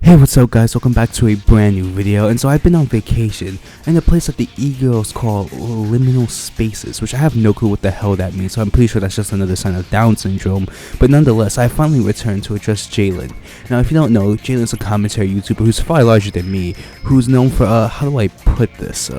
Hey, what's up guys, welcome back to a brand new video. And so I've been on vacation in a place that the e-girls call liminal spaces, which I have no clue what the hell that means, so I'm pretty sure that's just another sign of Down syndrome. But nonetheless, I finally returned to address Jalyn. Now if you don't know, Jalyn's a commentary YouTuber who's far larger than me, who's known for, how do I put this,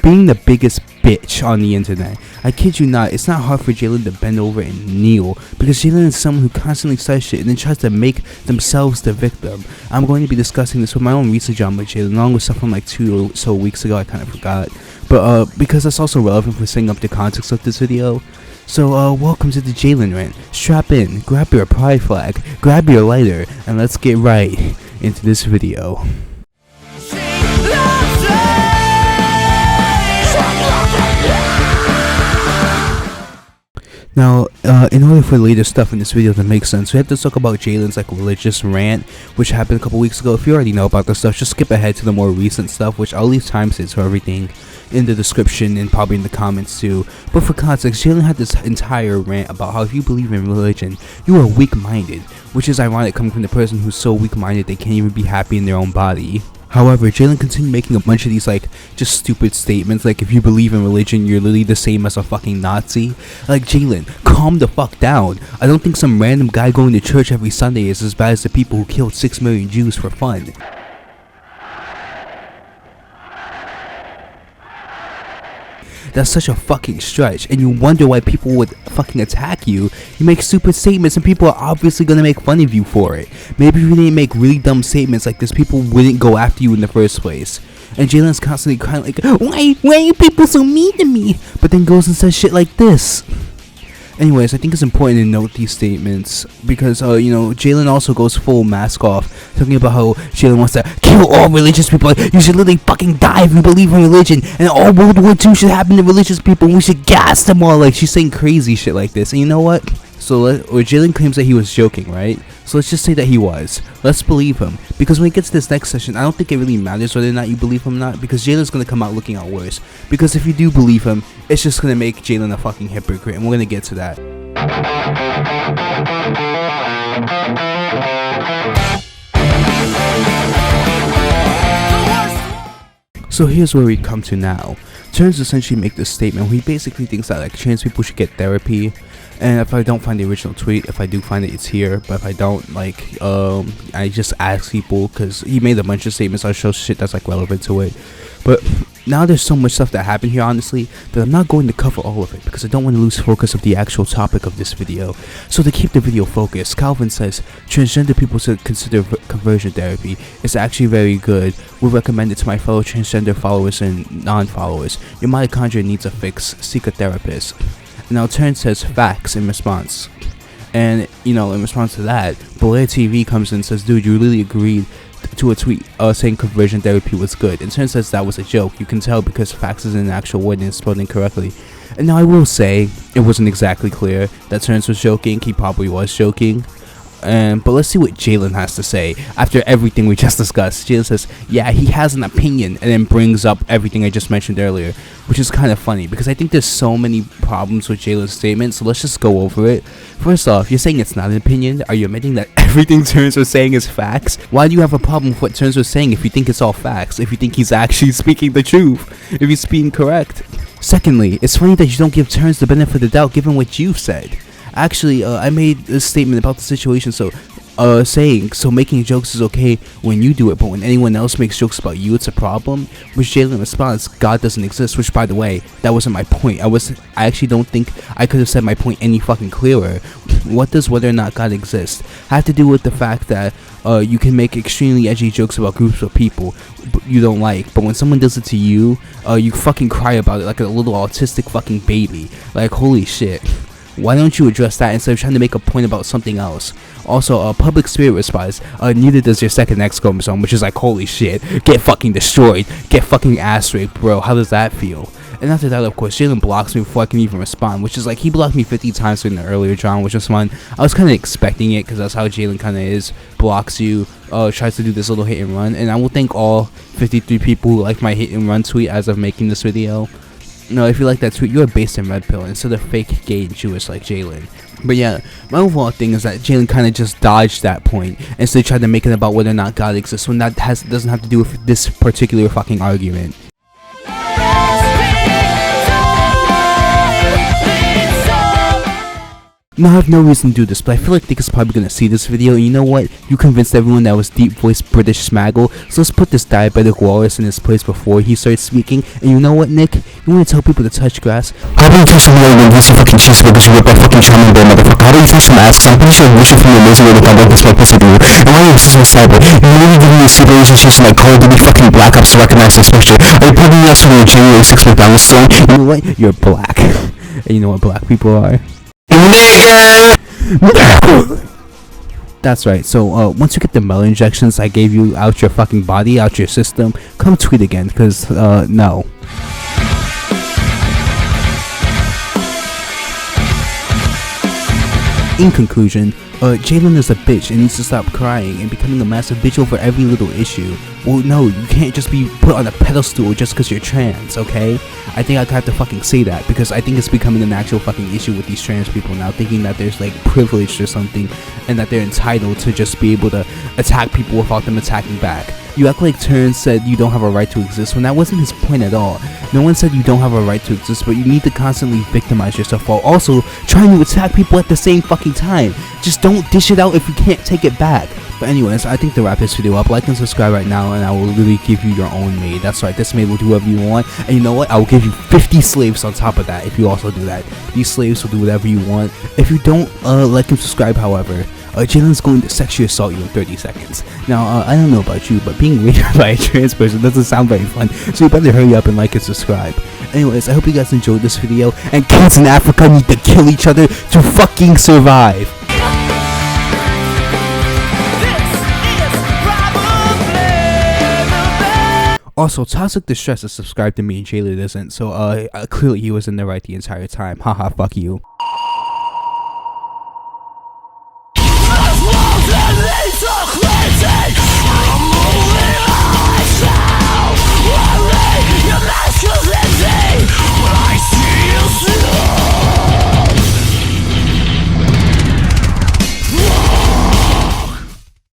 being the biggest bitch on the internet. I kid you not, it's not hard for Jalyn to bend over and kneel, because Jalyn is someone who constantly says shit and then tries to make themselves the victim. I'm going to be discussing this with my own research on with Jalyn, along with stuff from like 2 or so weeks ago. I kind of forgot, but because that's also relevant for setting up the context of this video. So welcome to the Jalyn rant. Strap in, grab your pride flag, grab your lighter, and let's get right into this video. Now, in order for later stuff in this video to make sense, we have to talk about Jalyn's like religious rant, which happened a couple weeks ago. If you already know about this stuff, just skip ahead to the more recent stuff, which I'll leave timestamps for everything in the description and probably in the comments too. But for context, Jalyn had this entire rant about how if you believe in religion, you are weak-minded, which is ironic coming from the person who's so weak-minded they can't even be happy in their own body. However, Jalyn continued making a bunch of these like just stupid statements, like if you believe in religion, you're literally the same as a fucking Nazi. Like, Jalyn, calm the fuck down. I don't think some random guy going to church every Sunday is as bad as the people who killed 6 million Jews for fun. That's such a fucking stretch, and you wonder why people would fucking attack you. You make stupid statements and people are obviously gonna make fun of you for it. Maybe if you didn't make really dumb statements like this, people wouldn't go after you in the first place. And Jalyn's constantly crying like, why are you people so mean to me? But then goes and says shit like this. Anyways, I think it's important to note these statements because, you know, Jalyn also goes full mask off, talking about how Jalyn wants to kill all religious people. Like, you should literally fucking die if you believe in religion, and all World War II should happen to religious people, and we should gas them all. Like, she's saying crazy shit like this, and you know what? So, Jalyn claims that he was joking, right? So let's just say that he was. Let's believe him. Because when we get to this next session, I don't think it really matters whether or not you believe him or not, because Jalyn's going to come out looking out worse. Because if you do believe him, it's just going to make Jalyn a fucking hypocrite, and we're going to get to that. So here's where we come to now. Turnz essentially make this statement where he basically thinks that like trans people should get therapy. And if I don't find the original tweet, if I do find it, it's here. But if I don't, like, I just ask people, because he made a bunch of statements. I'll show shit that's like relevant to it. But now there's so much stuff that happened here, honestly, that I'm not going to cover all of it, because I don't want to lose focus of the actual topic of this video. So to keep the video focused, Calvin says transgender people should consider conversion therapy. It's actually very good. Would recommend it to my fellow transgender followers and non-followers. Your mitochondria needs a fix. Seek a therapist. Now Turnz says facts in response, and you know, in response to that, Blair TV comes in and says, dude, you really agreed to a tweet saying conversion therapy was good, and Turnz says that was a joke. You can tell because facts is an actual word and it's spelled incorrectly. And now I will say it wasn't exactly clear that Turnz was joking. He probably was joking. But let's see what Jalyn has to say after everything we just discussed. Jalyn says, yeah, he has an opinion, and then brings up everything I just mentioned earlier, which is kind of funny because I think there's so many problems with Jalyn's statement, so let's just go over it. First off, you're saying it's not an opinion. Are you admitting that everything Turnz was saying is facts? Why do you have a problem with what Turnz was saying if you think it's all facts, if you think he's actually speaking the truth, if he's being correct? Secondly, it's funny that you don't give Turnz the benefit of the doubt given what you've said. Actually, I made this statement about the situation, so making jokes is okay when you do it, but when anyone else makes jokes about you, it's a problem. Which Jalyn responds, God doesn't exist, which, by the way, that wasn't my point. I actually don't think I could have said my point any fucking clearer. What does whether or not God exists have to do with the fact that you can make extremely edgy jokes about groups of people you don't like, but when someone does it to you, you fucking cry about it like a little autistic fucking baby. Like, holy shit. Why don't you address that instead of trying to make a point about something else? Also, Public Spirit responds, neither does your second X chromosome, which is like, holy shit, get fucking destroyed, get fucking ass raped, bro, how does that feel? And after that, of course, Jalyn blocks me before I can even respond, which is like, he blocked me 50 times during the earlier drama, which was fun. I was kind of expecting it, because that's how Jalyn kind of is, blocks you, tries to do this little hit and run, and I will thank all 53 people who liked my hit and run tweet as of making this video. No, if you like that tweet, you're based in red pill instead of fake gay and Jewish like Jalyn. But yeah, my overall thing is that Jalyn kind of just dodged that point and so tried to make it about whether or not God exists when that doesn't have to do with this particular fucking argument. Now, I have no reason to do this, but I feel like Nick is probably gonna see this video, and you know what? You convinced everyone that was deep-voiced British smaggle, so let's put this diabetic walrus in his place before he starts speaking. And you know what, Nick? You wanna tell people to touch grass? How do you touch some real linguistic fucking cheeseburgers you whip that fucking Charmin bear, motherfucker? How do you touch some asses? I'm pretty sure you're wishing from your laser with a like this my pussy dude. And why are you obsessed with sniper? You're literally giving me super relationships like Call of Duty fucking Black Ops to recognize this picture. Are you putting me next to a January 6th McDonald's store? You know what? You're black. And you know what black people are? That's right. So once you get the melon injections I gave you out your fucking body, out your system, come tweet again, because no. In conclusion, Jalyn is a bitch and needs to stop crying and becoming a massive bitch over every little issue. Well, no, you can't just be put on a pedestal just because you're trans, okay? I think I have to fucking say that, because I think it's becoming an actual fucking issue with these trans people now, thinking that there's like privilege or something and that they're entitled to just be able to attack people without them attacking back. You act like Turnz said you don't have a right to exist when that wasn't his point at all. No one said you don't have a right to exist, but you need to constantly victimize yourself while also trying to attack people at the same fucking time. Just don't dish it out if you can't take it back. But anyways, I think to wrap this video up, like and subscribe right now, and I will literally give you your own maid. That's right, this maid will do whatever you want, and you know what? I will give you 50 slaves on top of that if you also do that. These slaves will do whatever you want. If you don't like and subscribe, however, Jalyn's going to sexually assault you in 30 seconds. Now, I don't know about you, but being raped by a trans person doesn't sound very fun, so you better hurry up and like and subscribe. Anyways, I hope you guys enjoyed this video, and kids in Africa need to kill each other to fucking survive. Also, Toxic Distress is subscribed to me and Jalyn isn't, so clearly he was in the right the entire time. Haha, fuck you.